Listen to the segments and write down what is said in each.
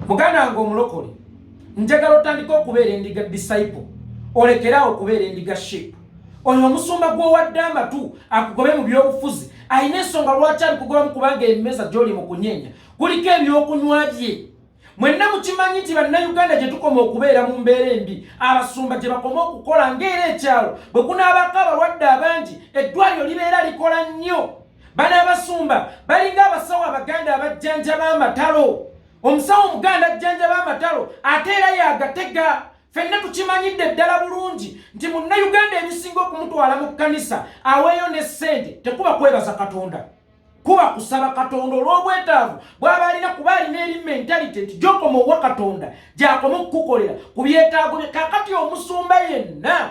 muganda ngo omulokole njagala otandika okubeera endiga disciple olekerawo okubeera endiga sheep. Oyo omusumba gw'owadde amatu akugobe mu byobufuzi ayina ensonga lwaki alikugobamu kubanga emmeza gy'oli mu kunyeenya kuliko ebyokunywa bye. Mwenna mukimanyi nti bannayuganda gye tukoma okubeera mu mbeera embi abasumba gye bakoma okukola ng'era ekyalo bwe kunaabako abalwadde abangi eddwaliro libeera likola nnyo. Bano abasumba balinga abasawo abaganda abajjanjaba amatalo. Omusawo omuganda ajjanjaba amatalo ate era yagatega. Fenna tukimanyidde ddala bulungi nti munnayuganda ebisinga okumutwala mu kkanisa aweeyo ne ssente tekuba kwebaza Katonda, kuba kusaba Katonda olw'obwetaavu bw'aba alina kuba alina eri mentality nti gy'okoma owa Katonda gy'akoma okukukolera ku byetaago bye. Kaakati omusumba yenna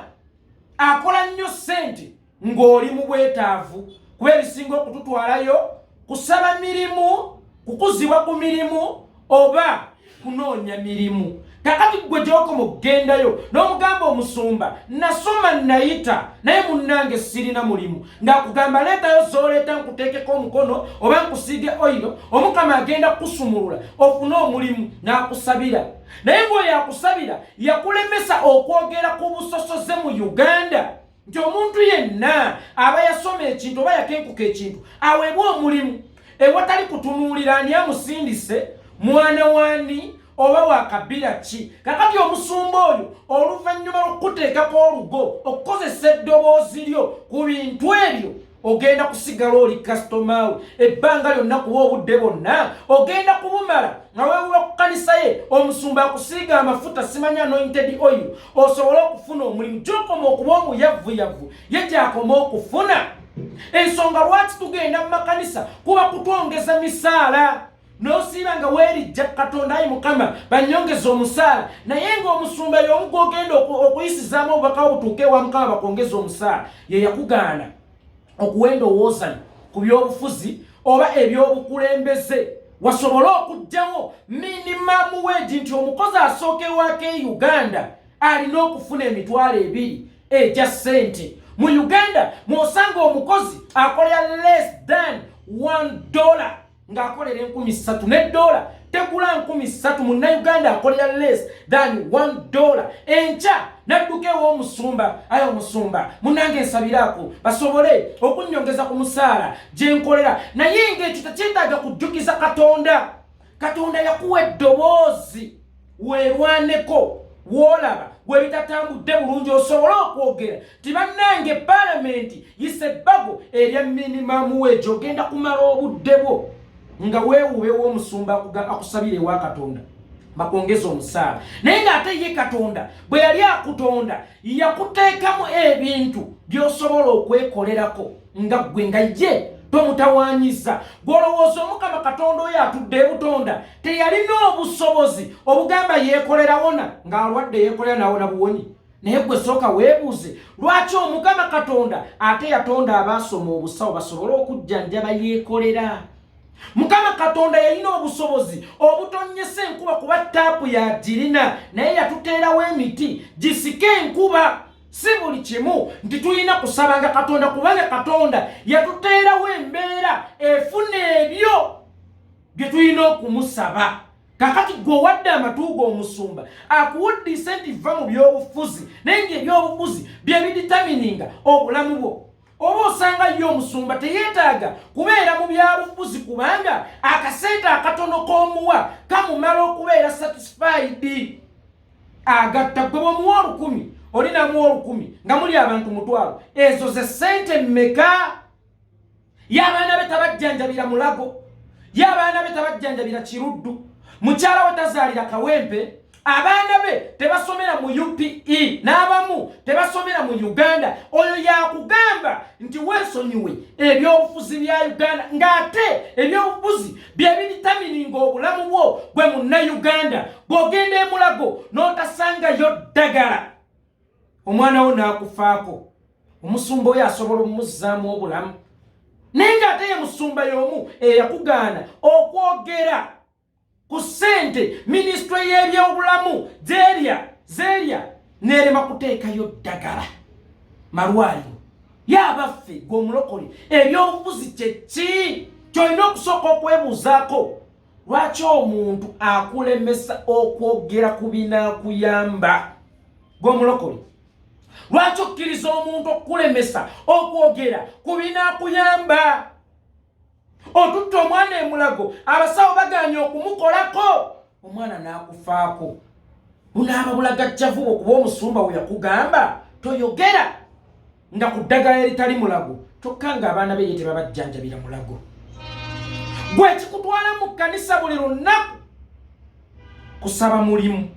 akola nnyo ssente ng'oli mu bwetaavu kuba ebisinga okututwalayo kusaba mirimu, kukuzibwa ku mirimu oba kunoonya mirimu. Kakati gwe gy'okoma okugendayo n'omugamba omusumba nasoma nayita naye munnange sirina mulimu, ng'akugamba leetayo z'oleeta nkuteekeko omukono oba nkusiige oyiro, omukama agenda kusumulula ofune omulimu n'akusabira. Naye bw'oyo akusabira yakulemesa okwogera ku busosoze mu Uganda nti omuntu yenna aba yasoma ekintu oba yakenkuka ekintu aweebwa omulimu ewatali kutunuulira ani amusindise, mwana wani oba wakabira ki. Kakati omusumba oyo oluvannyuma lw'okuteekako olugo okukozesa eddoboozi lyo ku bintu ebyo ogenda kusigala oli kasitoma we ebbanga lyonna kuba obudde bwonna ogenda kubumala nga weewuba ku kkanisa ye omusumba akusiiga amafuta simanya anointed oil osobole okufuna omulimu gy'okoma okuba omuyavvuyavu ye gy'akoma okufuna. Ensonga lwaki tugenda mu makanisa kuba kutwongeza misaala n'osiiba nga weerijja Katonda ayi Mukama banyongeza omusaala, naye ng'omusumba y'omu gw'ogenda okuyisizaamu obubaka obutuuke ewa Mukama bakwongeza omusaala ye yakugaana okuwa endowooza ku byobufuzi oba ebyobukulembeze. Wasobole okuggyawo minimum wage nti omukozi asooka ewaka e Uganda alina okufuna emitwalo 2 egya ssente. Mu Uganda mw'osanga omukozi akolera less than $1 ng'akolera 3,000 ne dola tegula 3,000. Munnayuganda akolera less than $1. Enkya nadduka ew'omusumba ayo omusumba munnange nsabirako basobole okunnyongeza ku musaala gye nkolera, naye ng'ekyo tekyetaaga kujjukiza Katonda. Katonda yakuwa eddoboozi weerwaneko w'olaba bwe bitatambudde bulungi osobole okwogera ti bannange paalamenti yise ebbago erya minimum wage ogenda kumala obudde bwo nga weewube w'omusumba akusabira ewa Katonda bakwongeza omusaala. Naye ng'ate ye Katonda bwe yali akutonda yakuteekamu ebintu by'osobola okwekolerako nga ggwe nga ye tomutawaanyiza. Gw'olowooza Omukama Katonda oyo atudde ebutonda teyalina obusobozi obugamba yeekolera wona ng'alwadde yeekolera nawona buwonyi. Naye gwe sooka weebuuze lwaki Omukama Katonda ate yatonda abaasoma obusawo basobole okujjanjaba yeekolera. Mukama Katonda yalina obusobozi obutonyesa enkuba kuba taapu yagirina, naye yatuteerawo emiti gisike enkuba. Si buli kimu nti tulina kusabanga Katonda kubanga Katonda yatuteerawo embeera efuna ebyo bye tulina okumusaba. Kakati gw'owadde amatuugo omusumba akuwuddise nti va mu byobufuzi naye ng'ebyobufuzi bye biditamininga obulamu bwo. Oba osanga yo omusumba teyeetaaga kubeera mu byabufuzi kubanga akasente akatono k'omuwa kamumala okubeera satisfied. Agatta gwe bw'omuwa 10,000 olinamuwa 10,000 nga muli abantu 1,000 ezo ze ssente mmeka? Y'abaana be tabajjanjabira Mulago, y'abaana be tabajjanjabira Kiruddu, mukyala we tazaalira Kawempe, abaana be tebasomera mu UPE n'abamu tebasomera mu Uganda. Oyo yakugamba nti weesonyiwe ebyobufuzi bya Uganda ng'ate ebyobufuzi bye biditamininga obulamu bwo gwe munnayuganda. Bw'ogenda e Mulago n'otasangayo ddagala omwana wo n'akufaako, omusumba oyo asobola omumuzzaamu obulamu. Naye ng'ate ye musumba y'omu eyakugaana okwogera ku ssente minisitule y'ebyobulamu zerya n'erema kuteekayo ddagala malwaliro. Y'abaffe gwe omulokole ebyobufuzi kye ki ky'olina okusooka okwebuuzaako? lwaki omuntu akulemesa okwogera ku binaakuyamba gw'omulokole? Lwaki okkiriza omuntu okulemesa okwogera ku binaakuyamba? Otutta omwana emulago, abasawo baganye okumukolako, omwana n'akufaako. Bunaaba bulagajjavu okuba omusumba we yakugamba toyogera nga ku ddagala eritali mulago, kyokka ng'abaana be ye tebabajjanjabira mulago. Gwe kikutwala mu kkanisa buli lunaku kusaba mulimu.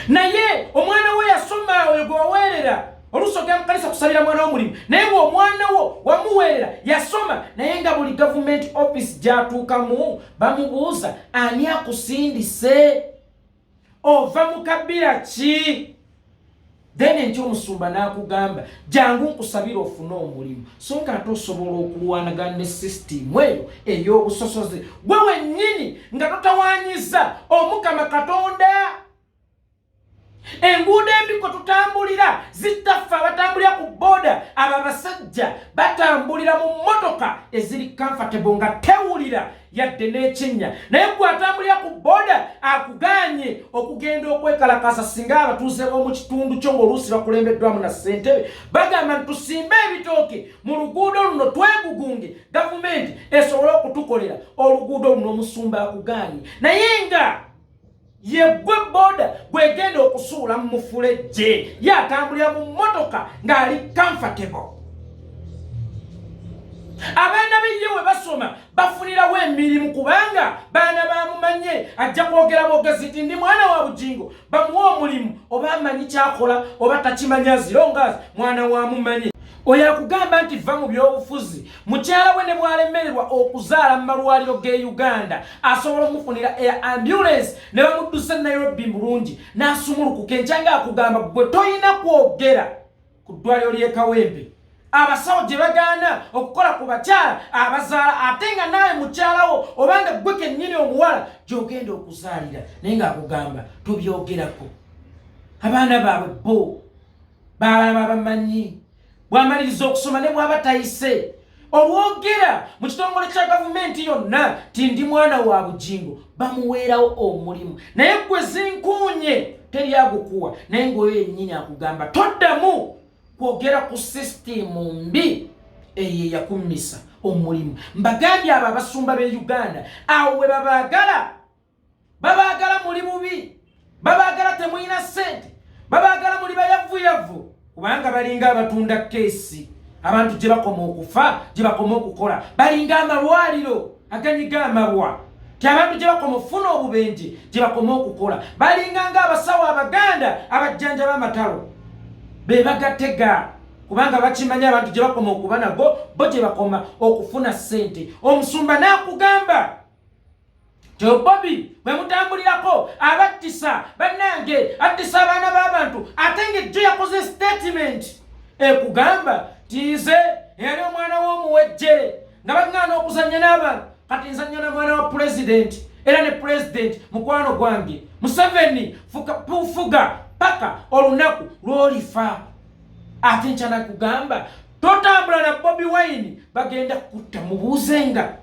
Naye omwana we yasoma oyo gwe waweerera oluusi ogenda mu kkanisa kusabira mwana w'omulimu, naye ng'omwana wo wamuweerera yasoma, naye nga buli gavumenti office gy'atuukamu bamubuuza ani akusindise, ova mu kabbira ki? Then enkya omusumba n'akugamba jangu nkusabira ofune omulimu, so nga ate osobola okulwanagana ne sisitimu eyo ey'obusosoze gwe wennyini nga totawaanyiza Omukama Katonda. Enguudo embi kwe tutambulira zitaffe abatambulira ku booda, abo abasajja batambulira mu mmotoka eziri comfortable nga tewulira yadde n'ekinnya, naye gwe atambulira ku booda akuganye okugenda okwekalakasa singa abatuuze b'omu kitundu kyo ng'oluusi bakulembeddwamu na ssente bagamba nti tusimbe ebitooke mu luguudo luno twegugunge, gavumenti esobole okutukolera oluguudo luno. Omusumba akuganye, naye nga yegwe booda gwegenda okusuula mu mufulejje, yatambulira mu mmotoka ng'ali comfortable. Abaana b'eyewe basoma bafunirawo emirimu kubanga baana bamumanye ajja kwogera bwogezi nti ndi mwana wa Bujingo, bamuwa omulimu oba amanyi kyakola oba takimanya zirongazi mwana wa mumanye. Oyo akugamba nti va mu byobufuzi, mukyala we ne bwalemererwa okuzaala mu malwaliro g'e Uganda asobola omufunira air ambulance ne bamuddusa Nairobi bulungi n'asumulukuka, enkyanga akugamba gwe toyina kwogera ku ddwaliro ly'e Kawempe. Abasawo gye bagaana okukola ku bakyala abazaala, ate nga naawe mukyalawo obanga gwe kennyini omuwala gy'ogenda okuzaalira, naye ng'akugamba tobyogerako. Abaana baabwe bo baba bamanyi, bw'amaliriza okusoma ne bw'aba tayise olwogera mu kitongole kya gavumenti yonna ti ndi mwana wa Bujingo bamuweerawo omulimu, naye gwe zinkuunye teri agukuwa, naye ng'oyo yennyini akugamba toddamu kwogera ku sisitimu mbi eyo eyakummisa omulimu. Mbagambye abo abasumba b'e Uganda awo we babaagala muli bubi, babaagala temuyina ssente, babaagala muli bayavuyavvu kubanga balinga abatunda keesi, abantu gye bakoma okufa gye bakoma okukola balinga amalwaliro aganyiga amalwa, ti abantu gye bakoma okufuna obubenje gye bakoma okukola balinga ng'abasawo Abaganda abajjanjaba amatalo be bagatega kubanga bakimanya abantu gye bakoma okuba nago bo gye bakoma okufuna ssente. Omusumba n'akugamba Joe Bobby bwe mutambulirako abattisa bannange attisa abaana b'abantu, ate ng'ejjo yakoze statement ekugamba tiize eyali omwana w'omuwejjere nga baŋŋaana okuzannya n'abantu, kati nzannya na mwana wa pulezidenti era ne pulezidenti mukwano gwange Museveni fuga paka olunaku lw'olifa. Ate nkyana kugamba totambula na Bobi Wine bagenda kutta, mubuuzenga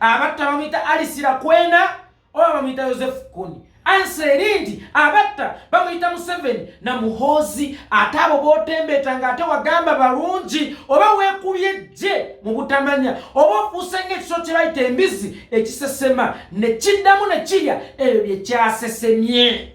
abatta bamuyita Alisira Kwena oba bamuyita Yosefu Kony. Anseri nti abatta bamuyita Museveni na Muhoozi, ate abo bootembeetanga ate wagamba balungi oba weekubye gye mu butamanya oba ofuuse ng'ekiso kye bayita embizzi ekisesema ne kiddamu ne kirya ebyo bye kyasesemye.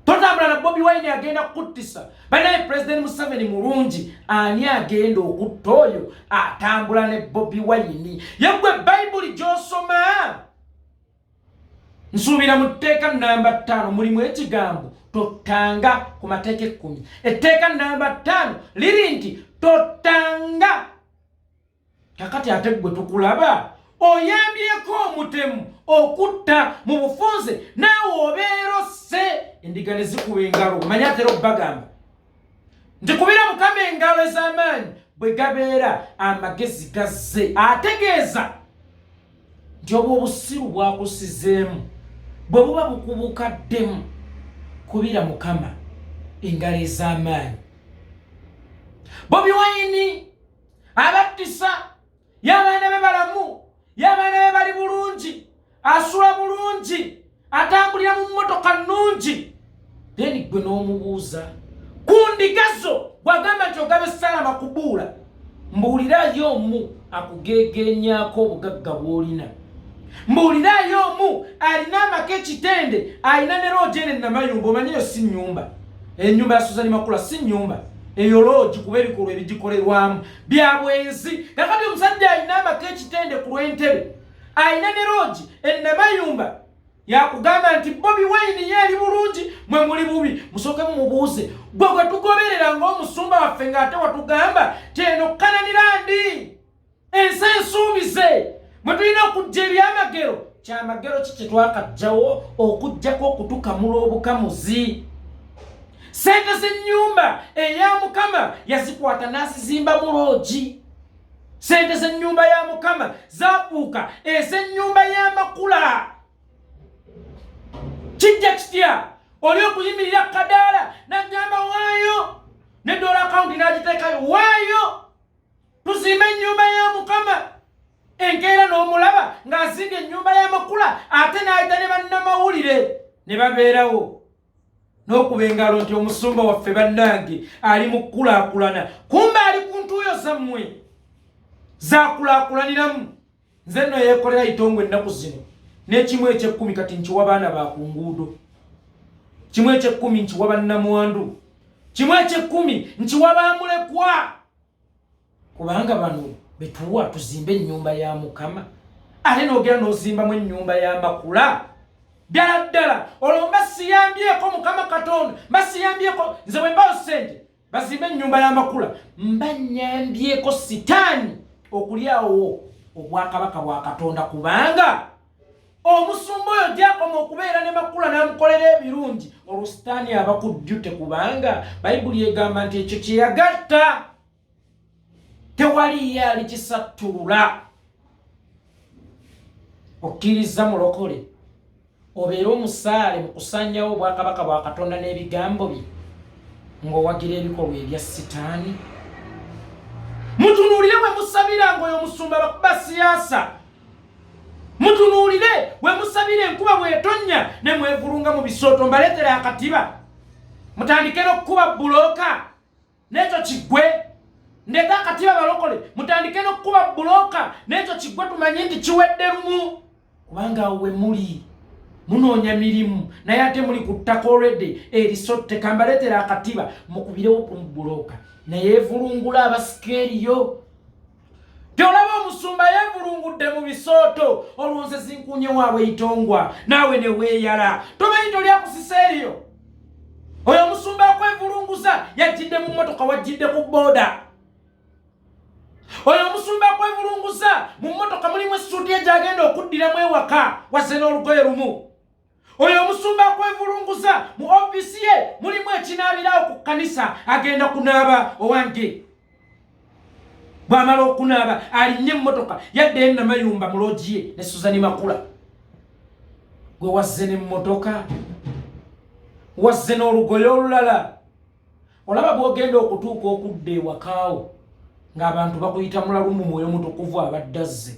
Totambula na Bobi Wine agenda kuttisa banaye President Museveni mulungi, ani agenda okutta oyo atambula ne Bobi Wine? Yegwe Bayibuli gy'osoma nsuubira mu tteeka namba 5 mulimu ekigambo totanga ku mateeka 10. Etteeka namba 5 liri nti totanga. Kakati ate gwe tukulaba oyambyeko omutemu okutta mu bufunze naawe obeera osse endiga ne zikuba engalo. Manya atera okubagamba nti kubira Mukama engalo ez'amaanyi bwe gabeera amagezi gazze, ategeeza nti obwo obusiru bwakusizeemu bwe buba bukubukaddemu kubira Mukama engalo ez'amaanyi. Bobi Wine abattisa y'abaana be balamu y'abaana be bali bulungi asula bulungi atambulira mu mmotoka nnungi then gwe n'omubuuza ku ndigazo bw'agamba nti ogabe salama kubuula mbuulirayo omu akugeegenyaako obugagga bw'olina mbuulirayo omu alina amaka ekitende alina ne loogi ene namayumba omanyiyo si nnyumba ennyumba ya Suzani Makula si nnyumba eyo loogi kuba ebikolwa ebigikolerwamu bya bwenzi kakati omusajja alina amaka ekitende ku lw'entebe alina ne loogi ennamayumba yakugamba nti Bobi Wine ye ali bulungi mwe muli bubi musooke mumubuuze gwe gwe tugoberera ng'omusumba waffe ng'ate watugamba teno Cananirandi ensi ensuubize mwe tulina okujja ebyamagero kyamagero ki kye twakajjawo okujjako okutukamula obukamuzi ssente z'ennyumba eya Mukama yazikwata n'azizimba mu loogi ssente z'ennyumba ya Mukama zaafuuka ez'ennyumba y'amakula kijja kitya oli okuyimirira kadaala n'agamba waayo ne dola akawunti n'agiteekayo waayo tuzimba ennyumba ya Mukama enkeera n'omulaba ng'azinga ennyumba y'amakula ate n'ayita ne bannamawulire ne babeerawo n'okuba engalo nti omusumba waffe bannange ali mu kukulaakulana kumbe ali ku ntuuyo zammwe zaakulaakulaniramu nze nno Yekolera Itongwa ennaku zino n'ekimu eky'ekkumi kati nkiwa baana ba ku nguudo kimu eky'ekkumi nkiwa bannamwandu kimu eky'ekkumi nkiwa baamulekwa kubanga bano betuwa tuzimbe ennyumba ya Mukama ate n'ogera n'ozimbamu ennyumba y'amakula ddala ddala olwo mbasiyambyeko Mukama Katonda mbasiyambyeko nze bwe mbawo ssente bazimbe ennyumba y'amakula mbanyambyeko sitaani okulyawo obwakabaka bwa Katonda kubanga omusumba oyo gyakoma okubeera ne makula n'amukolera ebirungi olwo sitaani abakujjute kubanga Bayibuli egamba nti ekyo kye yagatta tewali ye alikisattulula okkiriza mulokole obeera omusaale mu kusanyawo obwakabaka bwa Katonda n'ebigambo bye ng'owagira ebikolwa ebya sitaani mutunuulire bwe musabira ng'oyo omusumba bakuba siyaasa mutunuulire bwe musabira enkuba bw'etonnya ne mwevulunga mu bisooto mbaleetera akatiba mutandike n'okkuba bulooka n'ekyo kiggwe ndeeta akatiba balokole mutandike n'okkuba bulooka n'ekyo kiggwe tumanye nti kiwedde lumu kubanga awo we muli munoonya mirimu naye ate muli ku ttaka olwedde erisotte kambaleetera akatiba mukubirewo ku bulooka naye evulungula abasikeeriyo gyolaba omusumba yeevulungudde mu bisooto olwo nze zinkunye waabwe Itongwa naawe ne weeyala tomanyi tolyakusisa eriyo oyo omusumba akwevulunguza yajjidde mu mmotoka wajjidde ku booda oyo omusumba akwevulunguza mu mmotoka mulimu essuuti egyagenda okuddiramu ewaka wazze n'olugoye lumu oyo omusumba akwevulunguza mu ofiisi ye mulimu ekinaabirawo ku kkanisa agenda kunaaba owange bw'amala okunaaba alinnye emmotoka yadde ennamayumba mu loogi ye ne Suzani Makula gwe wazze n'emmotoka wazze n'olugoye olulala olaba bw'ogenda okutuuka okudda ewakaawo ng'abantu bakuyita mulalu mu mwoyo mutukuvu abadde azze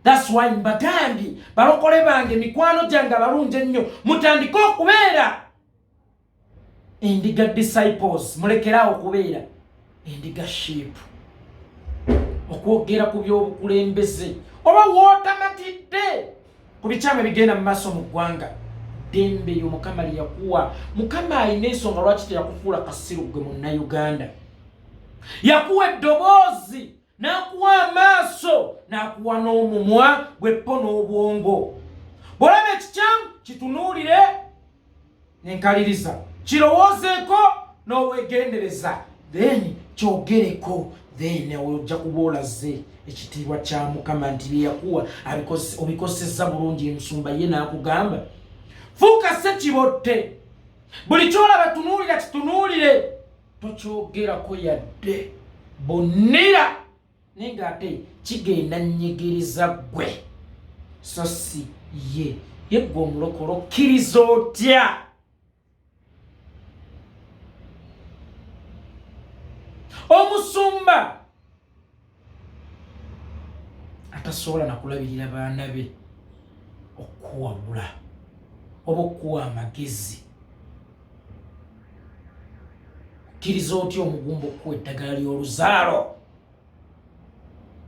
that's why mbagambye balokole bange mikwano gyange abalungi ennyo mutandike okubeera endiga disciples mulekerawo okubeera endiga sheep okwogera ku by'obukulembeze oba wootamatidde ku bikyama ebigenda mu maaso mu ggwanga ddembe eryo Mukama lye yakuwa Mukama alina ensonga lwaki teyakufuula kasiru gwe munnayuganda yakuwa eddoboozi n'akuwa amaaso n'akuwa n'omumwa gweppo n'obwongo bw'olaba ekikyamu kitunuulire n'enkaliriza kirowoozeeko n'obwegendereza then kyogereko then ojja kuba olaze ekitiibwa kya Mukama nti bye yakuwa obikozesezza bulungi ensumba ye n'akugamba fuuka ssekibotte buli kyolaba tunuulira kitunuulire tokyogerako yadde bonnera naye ng'ate kigenda nnyigiriza ggwe so si ye gwe omulokole okkiriza otya omusumba atasobola nakulabirira baana be okuwabula oba okuwa amagezi. Okkiriza otya omugumba okuwa eddagala ly'oluzaalo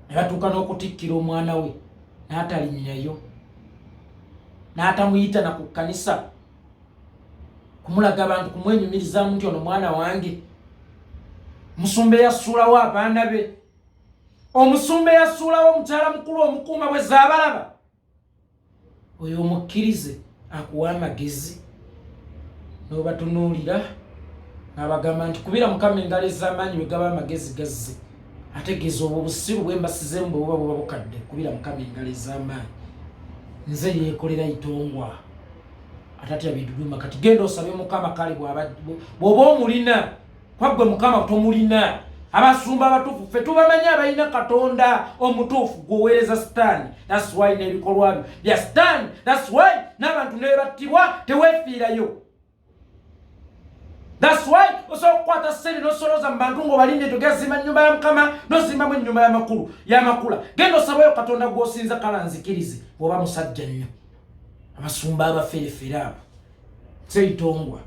ne batuuka n'okutikkira omwana we n'atalinnyayo n'atamuyita na ku kkanisa kumulaga abantu kumwenyumirizaamu nti ono mwana wange? Omusumba eyasuulawo abaana be, omusumba eyasuulawo omukyala mukulu omukuuma bwe zaabalaba, oyo omukkirize akuwa amagezi n'obatunuulira n'abagamba nti kubira Mukama engalo ez'amaanyi bwe gaba amagezi gazze. Ategeeza obwo obusiru bwe mbasizeemu bwe buba bukadde. Kubira Mukama engalo ez'amaanyi. Nze Yekolera Itongwa atatya biduduma. Kati genda osabe Mukama kale bw'oba omulina. Kwagwe Mukama tomulina. Abasumba abatuufu ffe tubamanyi abalina Katonda omutuufu gwoweereza Sitaani. That's why n'ebikolwa byo bya Sitaani. That's why n'abantu ne battibwa teweefiirayo. That's why osobola okukwata ssente n'osoloza mu bantu ng'obalinde togezimba nnyumba ya Mukama n'ozimbamu ennyumba y'amakula. Genda osabayo Katonda gw'osinza kala nzikirize bw'oba musajja nnyo. Abasumba abafeerefeere abo. Nze Itongwa.